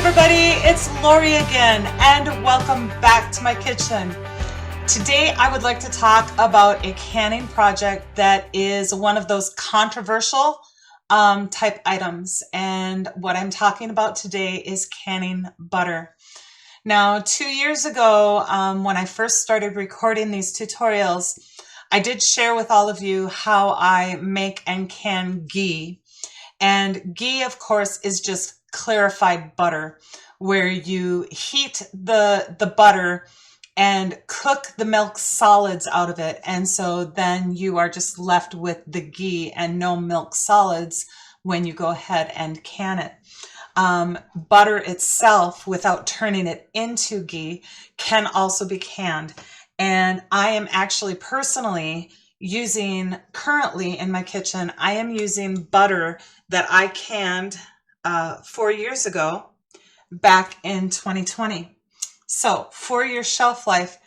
everybody, it's Lori again, and welcome back to my kitchen. Today I would like to talk about a canning project that is one of those controversial type items, and what I'm talking about today is canning butter. Now, 2 years ago, when I first started recording these tutorials, I did share with all of you how I make and can ghee. And ghee, of course, is just clarified butter, where you heat the butter and cook the milk solids out of it. And so then you are just left with the ghee and no milk solids when you go ahead and can it. Butter itself, without turning it into ghee, can also be canned. And I am actually personally using, currently in my kitchen, I am using butter that I canned 4 years ago, back in 2020. So 4-year shelf life,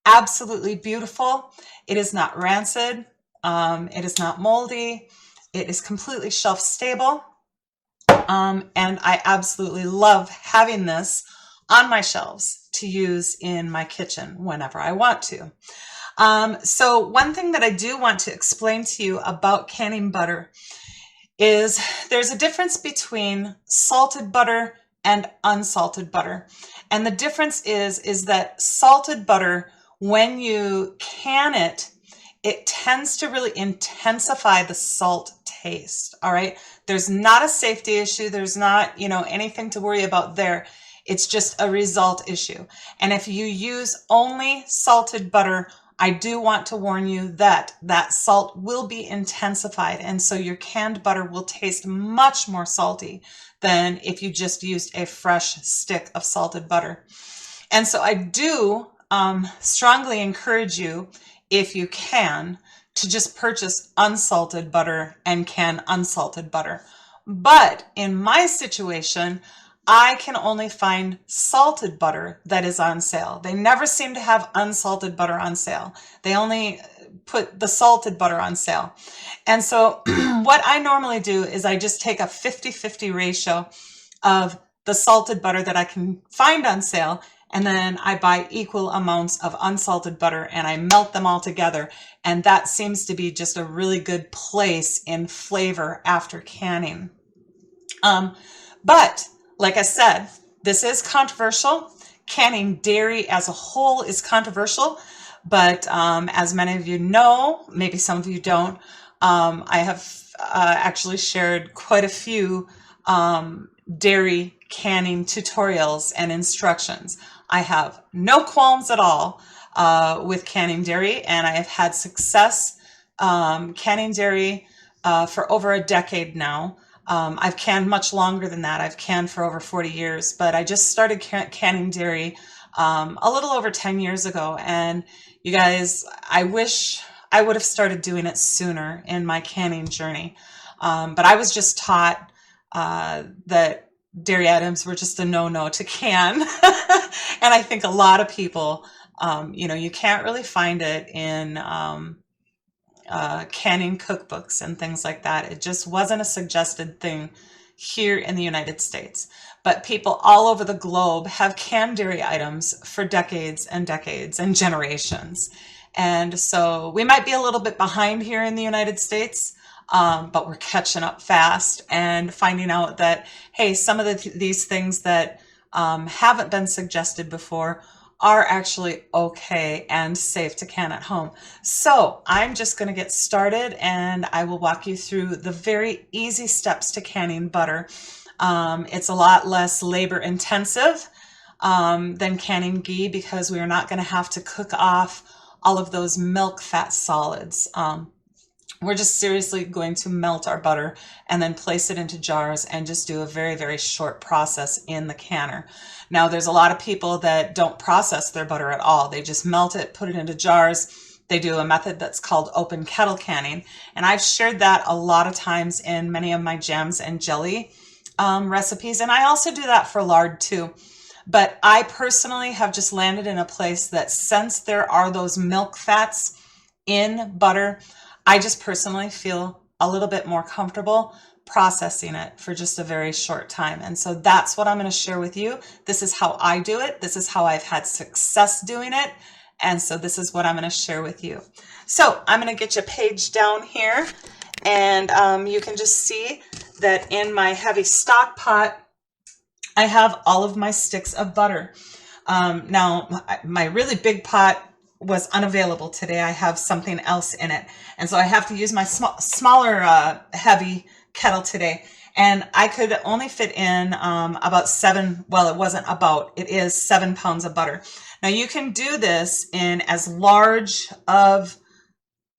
absolutely beautiful. It is not rancid. It is not moldy. It is completely shelf stable. And I absolutely love having this on my shelves to use in my kitchen whenever I want to. So one thing that I do want to explain to you about canning butter is there's a difference between salted butter and unsalted butter. And the difference is that salted butter, when you can it, it tends to really intensify the salt taste, all right? There's not a safety issue. There's not, anything to worry about there. It's just a result issue. And if you use only salted butter, I do want to warn you that that salt will be intensified, and so your canned butter will taste much more salty than if you just used a fresh stick of salted butter. And so I do strongly encourage you, if you can, to just purchase unsalted butter and can unsalted butter. But in my situation, I can only find salted butter that is on sale. They never seem to have unsalted butter on sale. They only put the salted butter on sale. And so what I normally do is I just take a 50-50 ratio of the salted butter that I can find on sale, and then I buy equal amounts of unsalted butter and I melt them all together. And that seems to be just a really good place in flavor after canning. But like I said, this is controversial. Canning dairy as a whole is controversial, but as many of you know, maybe some of you don't, I have actually shared quite a few dairy canning tutorials and instructions. I have no qualms at all with canning dairy, and I have had success canning dairy for over a decade now. I've canned much longer than that. I've canned for over 40 years, but I just started canning dairy a little over 10 years ago. And you guys, I wish I would have started doing it sooner in my canning journey. But I was just taught that dairy items were just a no-no to can. And I think a lot of people, you can't really find it in canning cookbooks and things like that. It just wasn't a suggested thing here in the United States. But people all over the globe have canned dairy items for decades and decades and generations. And so we might be a little bit behind here in the United States, but we're catching up fast and finding out that, hey, some of these things that haven't been suggested before are actually okay and safe to can at home. So I'm just going to get started, and I will walk you through the very easy steps to canning butter. It's a lot less labor intensive than canning ghee, because we are not going to have to cook off all of those milk fat solids. We're just seriously going to melt our butter and then place it into jars and just do a very, very short process in the canner. Now, there's a lot of people that don't process their butter at all. They just melt it, put it into jars. They do a method that's called open kettle canning. And I've shared that a lot of times in many of my jams and jelly recipes. And I also do that for lard too. But I personally have just landed in a place that, since there are those milk fats in butter, I just personally feel a little bit more comfortable processing it for just a very short time. And so that's what I'm going to share with you. This is how I do it. This is how I've had success doing it. And so this is what I'm going to share with you. So I'm going to get you a page down here, and you can just see that in my heavy stock pot, I have all of my sticks of butter. Now, my really big pot was unavailable today. I have something else in it. And so I have to use my smaller heavy kettle today. And I could only fit in about 7, well, it wasn't about, it is 7 pounds of butter. Now you can do this in as large of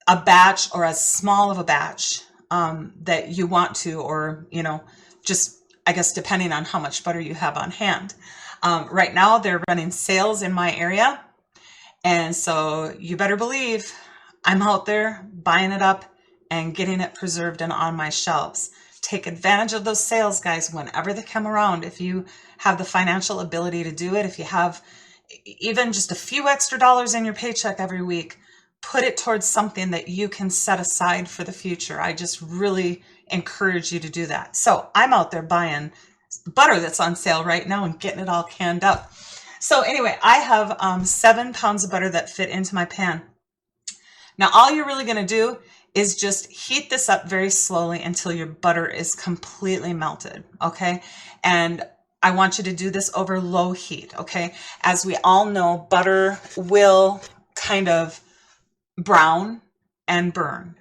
a batch or as small of a batch that you want to, or, you know, just, I guess, depending on how much butter you have on hand. Right now they're running sales in my area. And so you better believe I'm out there buying it up and getting it preserved and on my shelves. Take advantage of those sales, guys, whenever they come around. If you have the financial ability to do it, if you have even just a few extra dollars in your paycheck every week, put it towards something that you can set aside for the future. I just really encourage you to do that. So I'm out there buying butter that's on sale right now and getting it all canned up. So anyway, I have 7 pounds of butter that fit into my pan. Now all you're really going to do is just heat this up very slowly until your butter is completely melted, okay? And I want you to do this over low heat, okay? As we all know, butter will kind of brown and burn.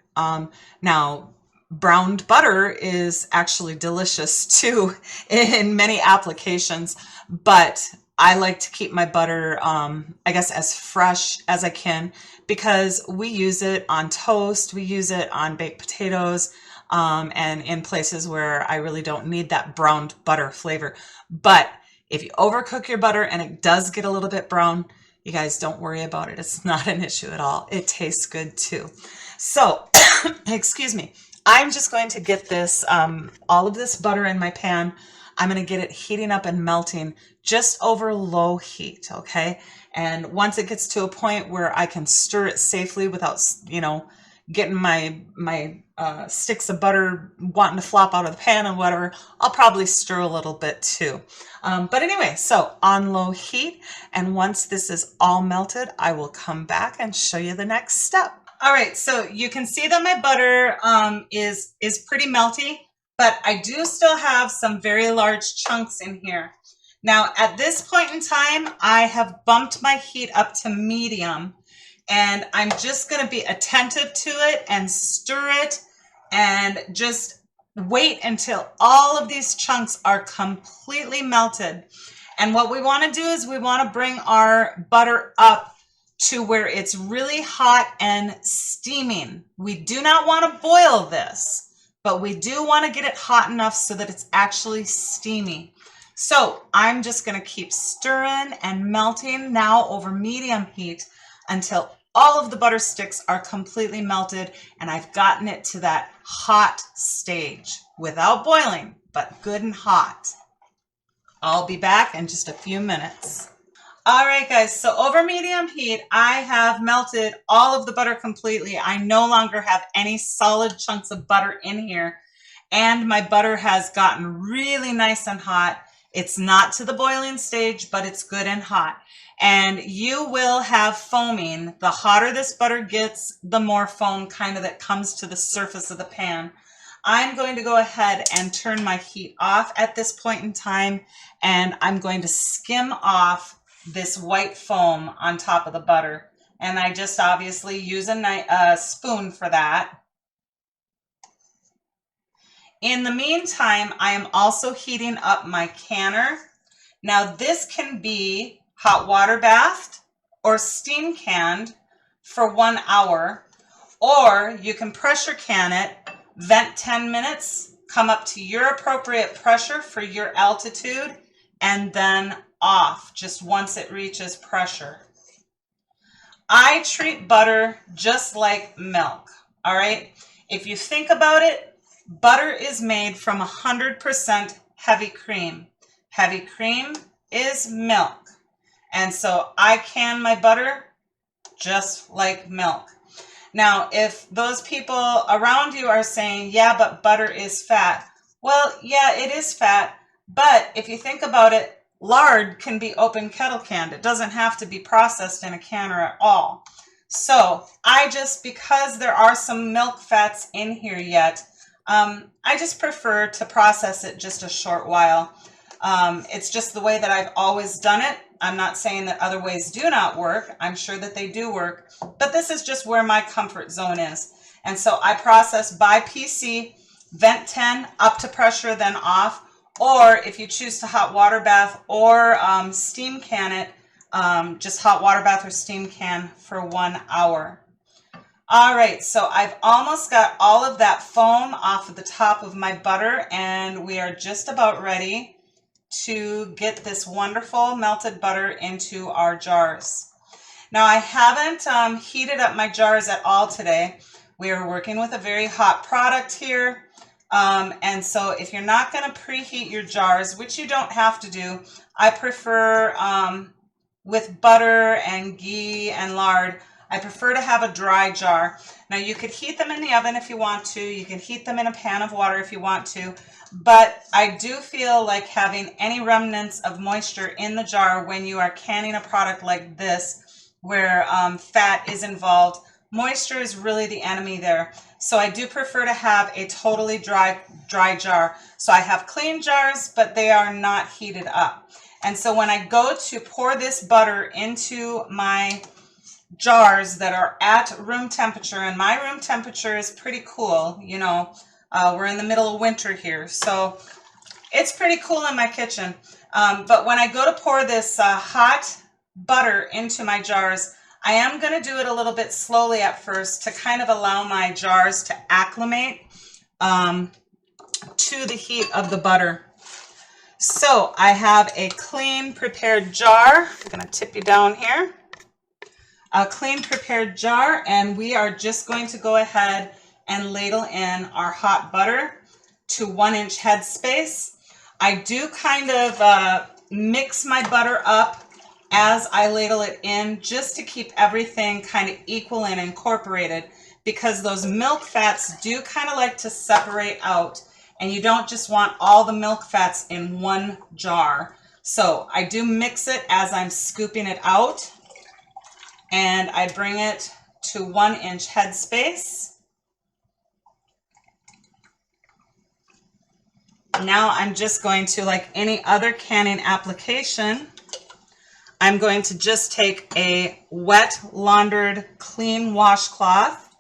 Now, browned butter is actually delicious too in many applications, but I like to keep my butter, I guess, as fresh as I can, because we use it on toast, we use it on baked potatoes, and in places where I really don't need that browned butter flavor. But if you overcook your butter and it does get a little bit brown, you guys don't worry about it. It's not an issue at all. It tastes good too. So, excuse me, I'm just going to get this, all of this butter in my pan. I'm going to get it heating up and melting just over low heat, okay? And once it gets to a point where I can stir it safely without, you know, getting my sticks of butter wanting to flop out of the pan and whatever, I'll probably stir a little bit too. But anyway, so on low heat, and once this is all melted, I will come back and show you the next step. All right, so you can see that my butter is pretty melty, but I do still have some very large chunks in here. Now, at this point in time, I have bumped my heat up to medium, and I'm just going to be attentive to it and stir it and just wait until all of these chunks are completely melted. And what we want to do is we want to bring our butter up to where it's really hot and steaming. We do not want to boil this, but we do want to get it hot enough so that it's actually steamy. So I'm just going to keep stirring and melting now over medium heat until all of the butter sticks are completely melted and I've gotten it to that hot stage without boiling, but good and hot. I'll be back in just a few minutes. All right, guys, so over medium heat, I have melted all of the butter completely. I no longer have any solid chunks of butter in here, and my butter has gotten really nice and hot. It's not to the boiling stage, but it's good and hot. And you will have foaming. The hotter this butter gets, the more foam kind of that comes to the surface of the pan. I'm going to go ahead and turn my heat off at this point in time, and I'm going to skim off this white foam on top of the butter. And I just obviously use a spoon for that. In the meantime, I am also heating up my canner. Now this can be hot water bathed or steam canned for 1 hour, or you can pressure can it, vent 10 minutes, come up to your appropriate pressure for your altitude, and then off just once it reaches pressure. I treat butter just like milk, all right? If you think about it, butter is made from 100% heavy cream. Heavy cream is milk. And so I can my butter just like milk. Now, if those people around you are saying, yeah, but butter is fat, Well, yeah, it is fat, but if you think about it, lard can be open kettle canned. It doesn't have to be processed in a canner at all. So I just, because there are some milk fats in here yet, I just prefer to process it just a short while. It's just the way that I've always done it. I'm not saying that other ways do not work. I'm sure that they do work, but this is just where my comfort zone is. And so I process by PC, vent 10 up to pressure, then off. Or if you choose to hot water bath or steam can it, just hot water bath or steam can for 1 hour. All right, so I've almost got all of that foam off of the top of my butter, and we are just about ready to get this wonderful melted butter into our jars. Now I haven't heated up my jars at all today. We are working with a very hot product here. And so if you're not going to preheat your jars, which you don't have to do, I prefer with butter and ghee and lard, I prefer to have a dry jar. Now you could heat them in the oven if you want to. You can heat them in a pan of water if you want to. But I do feel like having any remnants of moisture in the jar when you are canning a product like this, where fat is involved, moisture is really the enemy there. So I do prefer to have a totally dry jar. So I have clean jars, but they are not heated up. And so when I go to pour this butter into my jars that are at room temperature, and my room temperature is pretty cool, you know, we're in the middle of winter here, so it's pretty cool in my kitchen. But when I go to pour this hot butter into my jars, I am going to do it a little bit slowly at first to kind of allow my jars to acclimate to the heat of the butter. So I have a clean prepared jar. I'm going to tip you down here. A clean prepared jar, and we are just going to go ahead and ladle in our hot butter to 1-inch headspace. I do kind of mix my butter up as I ladle it in, just to keep everything kind of equal and incorporated, because those milk fats do kind of like to separate out, and you don't just want all the milk fats in one jar. So I do mix it as I'm scooping it out, and I bring it to 1-inch headspace. Now I'm just going to, like any other canning application, I'm going to just take a wet, laundered, clean washcloth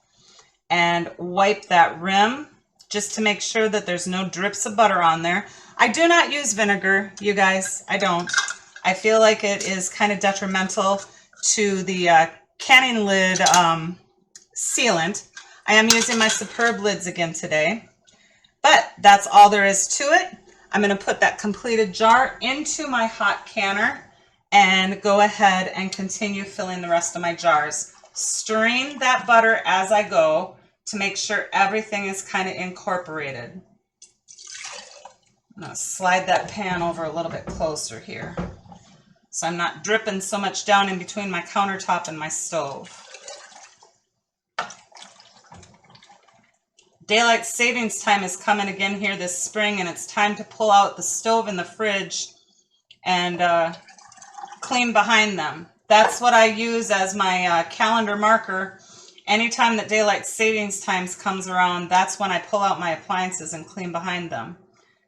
and wipe that rim just to make sure that there's no drips of butter on there. I do not use vinegar, you guys. I don't. I feel like it is kind of detrimental to the canning lid sealant. I am using my Superb lids again today. But that's all there is to it. I'm going to put that completed jar into my hot canner and go ahead and continue filling the rest of my jars, stirring that butter as I go to make sure everything is kind of incorporated. I'm going to slide that pan over a little bit closer here so I'm not dripping so much down in between my countertop and my stove. Daylight savings time is coming again here this spring, and it's time to pull out the stove and the fridge and clean behind them. That's what I use as my calendar marker. Anytime that daylight savings times comes around, that's when I pull out my appliances and clean behind them.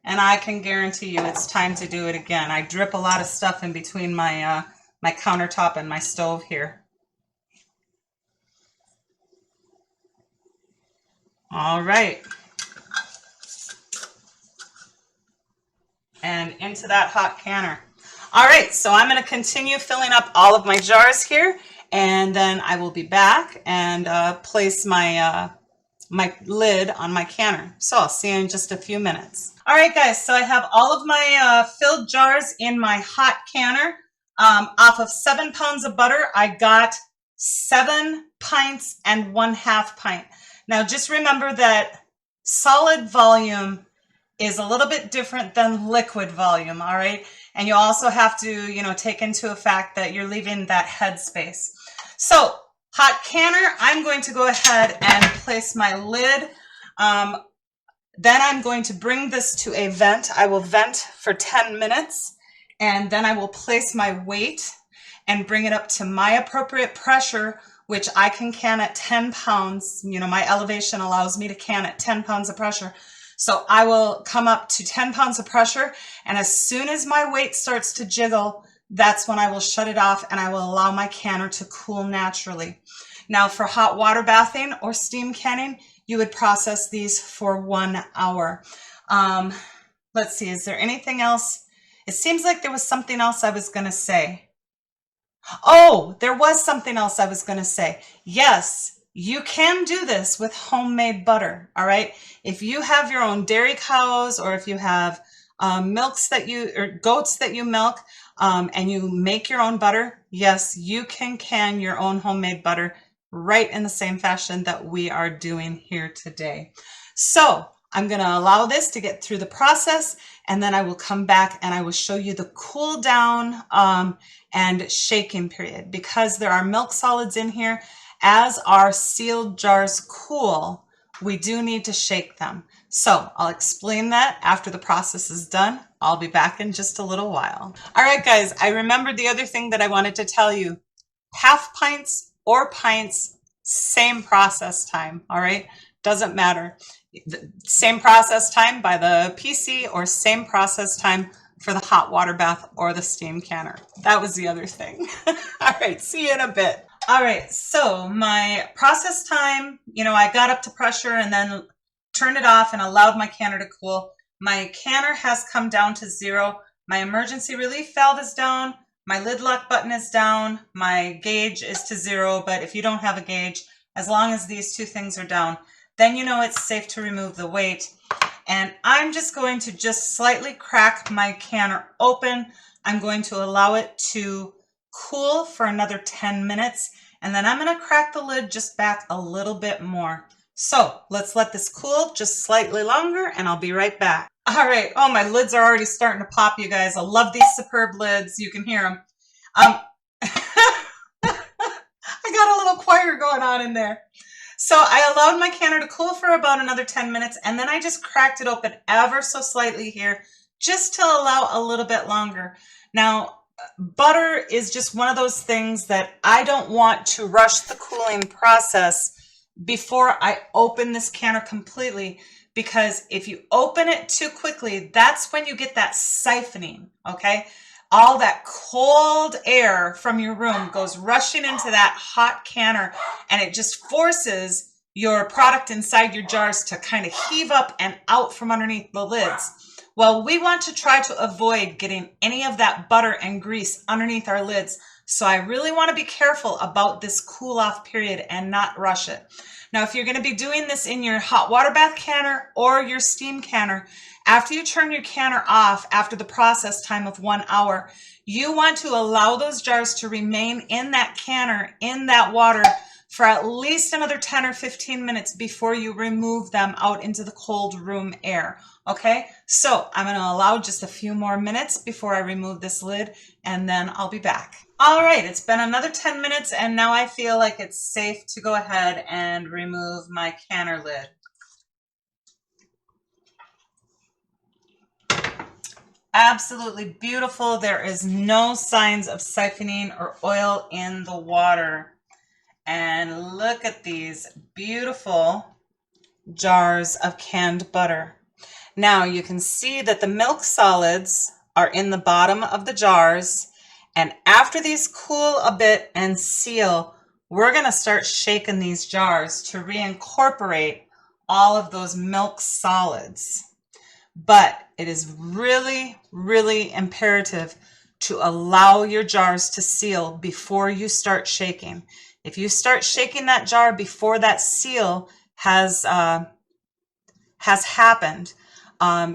And I can guarantee you it's time to do it again. I drip a lot of stuff in between my my countertop and my stove here. All right. And into that hot canner. All right, so I'm going to continue filling up all of my jars here, and then I will be back and place my my lid on my canner. So I'll see you in just a few minutes. All right, guys, so I have all of my filled jars in my hot canner. Off of 7 pounds of butter, I got 7 pints and 1/2 pint. Now, just remember that solid volume is a little bit different than liquid volume, all right? And you also have to, you know, take into effect that you're leaving that headspace. So, hot canner, I'm going to go ahead and place my lid Then I'm going to bring this to a vent. I will vent for 10 minutes, and then I will place my weight and bring it up to my appropriate pressure, which I can can at 10 pounds. You know, my elevation allows me to can at 10 pounds of pressure. So I will come up to 10 pounds of pressure, and as soon as my weight starts to jiggle, that's when I will shut it off and I will allow my canner to cool naturally. Now for hot water bathing or steam canning, you would process these for 1 hour. Let's see, is there anything else? It seems like there was something else I was gonna say. Oh, there was something else I was gonna say. Yes, you can do this with homemade butter, all right? If you have your own dairy cows, or if you have goats that you milk, and you make your own butter, yes, you can your own homemade butter right in the same fashion that we are doing here today. So I'm going to allow this to get through the process, and then I will come back and I will show you the cool down and shaking period, because there are milk solids in here. As our sealed jars cool, we do need to shake them. So I'll explain that after the process is done. I'll be back in just a little while. All right, guys, I remembered the other thing that I wanted to tell you. Half pints or pints, same process time, all right? Doesn't matter. Same process time by the PC or same process time for the hot water bath or the steam canner. That was the other thing. All right, see you in a bit. All right, so my process time, you know, I got up to pressure and then turned it off and allowed my canner to cool. My canner has come down to 0. My emergency relief valve is down. My lid lock button is down. My gauge is to 0, but if you don't have a gauge, as long as these two things are down, then you know it's safe to remove the weight. And I'm just going to slightly crack my canner open. I'm going to allow it to cool for another 10 minutes, and then I'm going to crack the lid just back a little bit more. So let's let this cool just slightly longer, and I'll be right back. All right. Oh, my lids are already starting to pop, you guys. I love these superb lids. You can hear them. I got a little choir going on in there. So I allowed my canner to cool for about another 10 minutes, and then I just cracked it open ever so slightly here, just to allow a little bit longer. Now, butter is just one of those things that I don't want to rush the cooling process before I open this canner completely, because if you open it too quickly, that's when you get that siphoning, okay? All that cold air from your room goes rushing into that hot canner, and it just forces your product inside your jars to kind of heave up and out from underneath the lids. Well, we want to try to avoid getting any of that butter and grease underneath our lids. So I really want to be careful about this cool off period and not rush it. Now, if you're going to be doing this in your hot water bath canner or your steam canner, after you turn your canner off after the process time of 1 hour, you want to allow those jars to remain in that canner, in that water, for at least another 10 or 15 minutes before you remove them out into the cold room air. Okay, so I'm going to allow just a few more minutes before I remove this lid, and then I'll be back. All right, it's been another 10 minutes, and now I feel like it's safe to go ahead and remove my canner lid. Absolutely beautiful. There is no signs of siphoning or oil in the water. And look at these beautiful jars of canned butter. Now you can see that the milk solids are in the bottom of the jars, and after these cool a bit and seal, we're going to start shaking these jars to reincorporate all of those milk solids. But it is really, really imperative to allow your jars to seal before you start shaking. If you start shaking that jar before that seal has happened,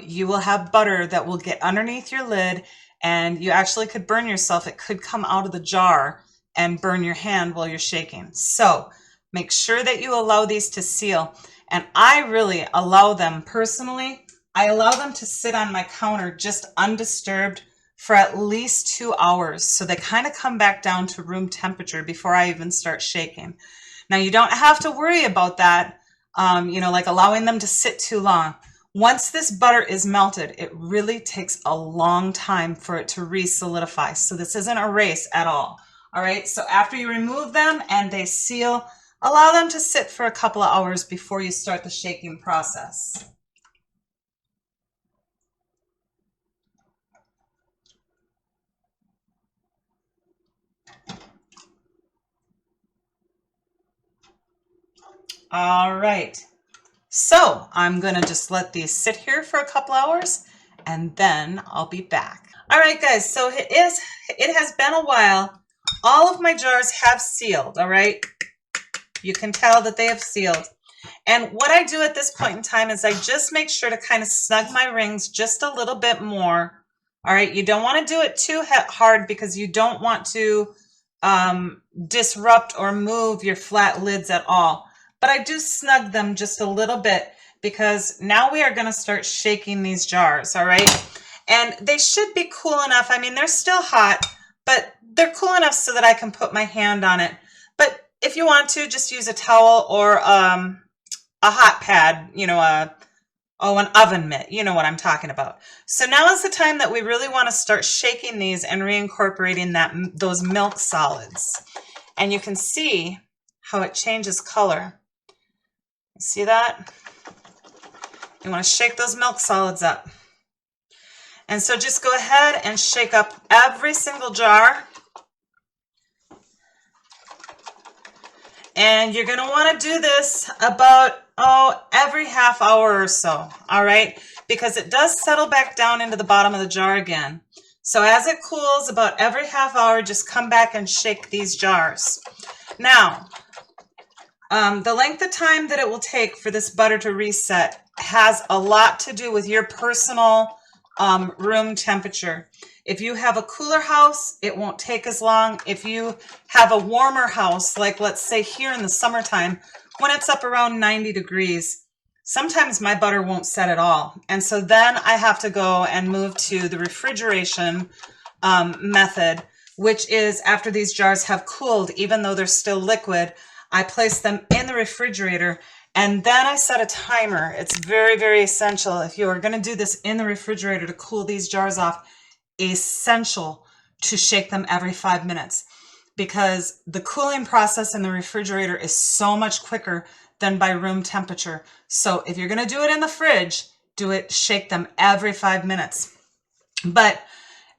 you will have butter that will get underneath your lid, and you actually could burn yourself. It could come out of the jar and burn your hand while you're shaking. So make sure that you allow these to seal. And I really allow them, personally, I allow them to sit on my counter just undisturbed for at least 2 hours. So they kind of come back down to room temperature before I even start shaking. Now you don't have to worry about that, like allowing them to sit too long. Once this butter is melted, it really takes a long time for it to re-solidify. So this isn't a race at all. All right, so after you remove them and they seal, allow them to sit for a couple of hours before you start the shaking process. All right, so I'm gonna just let these sit here for a couple hours and then I'll be back. All right, guys, so it has been a while. All of my jars have sealed, all right? You can tell that they have sealed. And what I do at this point in time is I just make sure to kind of snug my rings just a little bit more. All right, you don't want to do it too hard because you don't want to disrupt or move your flat lids at all. But I do snug them just a little bit because now we are going to start shaking these jars, all right? And they should be cool enough. I mean, they're still hot, but they're cool enough so that I can put my hand on it. But if you want to, just use a towel or a hot pad, you know, an oven mitt, you know what I'm talking about. So now is the time that we really want to start shaking these and reincorporating those milk solids. And you can see how it changes color. See that? You want to shake those milk solids up. And so just go ahead and shake up every single jar. And you're going to want to do this about, every half hour or so, all right? Because it does settle back down into the bottom of the jar again. So as it cools, about every half hour, just come back and shake these jars. Now, the length of time that it will take for this butter to reset has a lot to do with your personal room temperature. If you have a cooler house, it won't take as long. If you have a warmer house, like let's say here in the summertime, when it's up around 90 degrees, sometimes my butter won't set at all. And so then I have to go and move to the refrigeration method, which is after these jars have cooled, even though they're still liquid, I place them in the refrigerator and then I set a timer. It's very, very essential if you are going to do this in the refrigerator to cool these jars off, essential to shake them every 5 minutes because the cooling process in the refrigerator is so much quicker than by room temperature. So if you're going to do it in the fridge, shake them every 5 minutes. But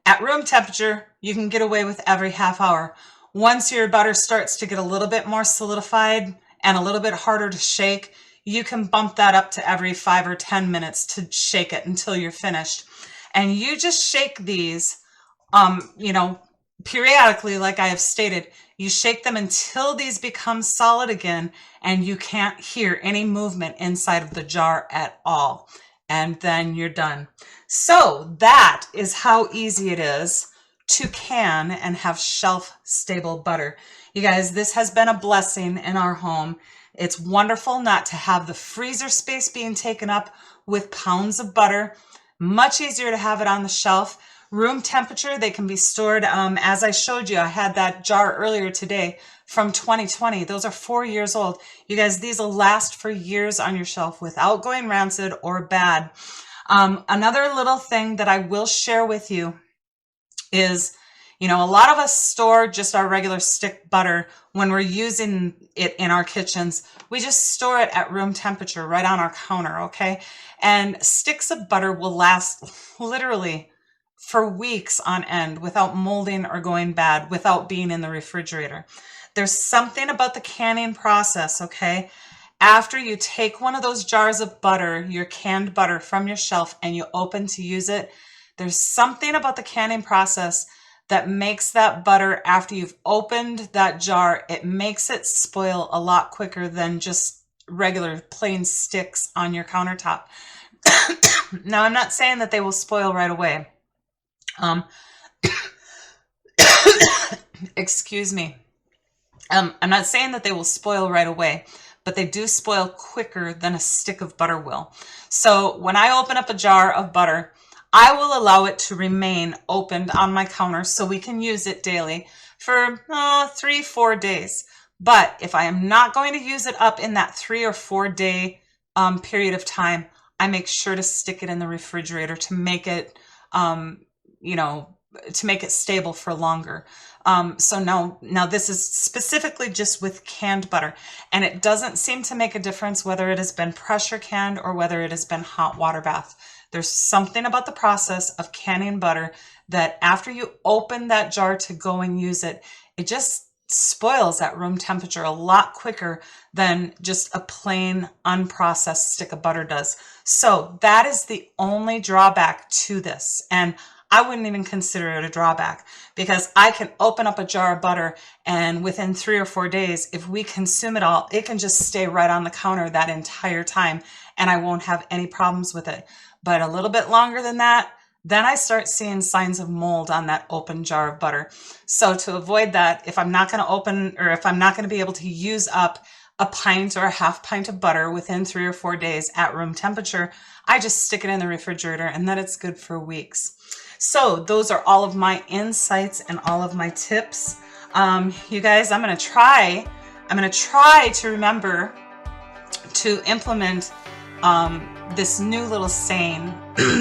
at room temperature, you can get away with every half hour. Once your butter starts to get a little bit more solidified and a little bit harder to shake, you can bump that up to every 5 or 10 minutes to shake it until you're finished. And you just shake these, periodically, like I have stated. You shake them until these become solid again and you can't hear any movement inside of the jar at all. And then you're done. So that is how easy it is to can and have shelf-stable butter. You guys, this has been a blessing in our home. It's wonderful not to have the freezer space being taken up with pounds of butter. Much easier to have it on the shelf. Room temperature, they can be stored, as I showed you, I had that jar earlier today from 2020. Those are 4 years old. You guys, these will last for years on your shelf without going rancid or bad. Another little thing that I will share with you is, a lot of us store just our regular stick butter when we're using it in our kitchens. We just store it at room temperature right on our counter, okay? And sticks of butter will last literally for weeks on end without molding or going bad, without being in the refrigerator. There's something about the canning process, okay? After you take one of those jars of butter, your canned butter from your shelf, and you open to use it, there's something about the canning process that makes that butter, after you've opened that jar, it makes it spoil a lot quicker than just regular plain sticks on your countertop. Now, I'm not saying that they will spoil right away. Excuse me. I'm not saying that they will spoil right away, but they do spoil quicker than a stick of butter will. So when I open up a jar of butter, I will allow it to remain opened on my counter so we can use it daily for 3-4 days. But if I am not going to use it up in that 3 or 4 day period of time, I make sure to stick it in the refrigerator to make it, you know, to make it stable for longer. So now this is specifically just with canned butter, and it doesn't seem to make a difference whether it has been pressure canned or whether it has been hot water bath. There's something about the process of canning butter that after you open that jar to go and use it, it just spoils at room temperature a lot quicker than just a plain unprocessed stick of butter does. So that is the only drawback to this. And I wouldn't even consider it a drawback, because I can open up a jar of butter and within 3 or 4 days, if we consume it all, it can just stay right on the counter that entire time and I won't have any problems with it. But a little bit longer than that, then I start seeing signs of mold on that open jar of butter. So to avoid that, if I'm not going to open, or if I'm not going to be able to use up a pint or a half pint of butter within 3 or 4 days at room temperature, I just stick it in the refrigerator and then it's good for weeks. So those are all of my insights and all of my tips. You guys, I'm going to try to remember to implement this new little saying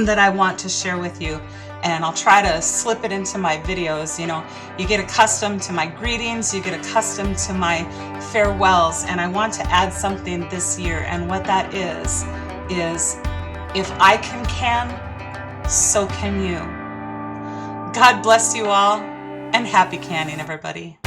that I want to share with you, and I'll try to slip it into my videos. You know, you get accustomed to my greetings, you get accustomed to my farewells, and I want to add something this year, and what that is if I can, so can you. God bless you all, and happy canning, everybody.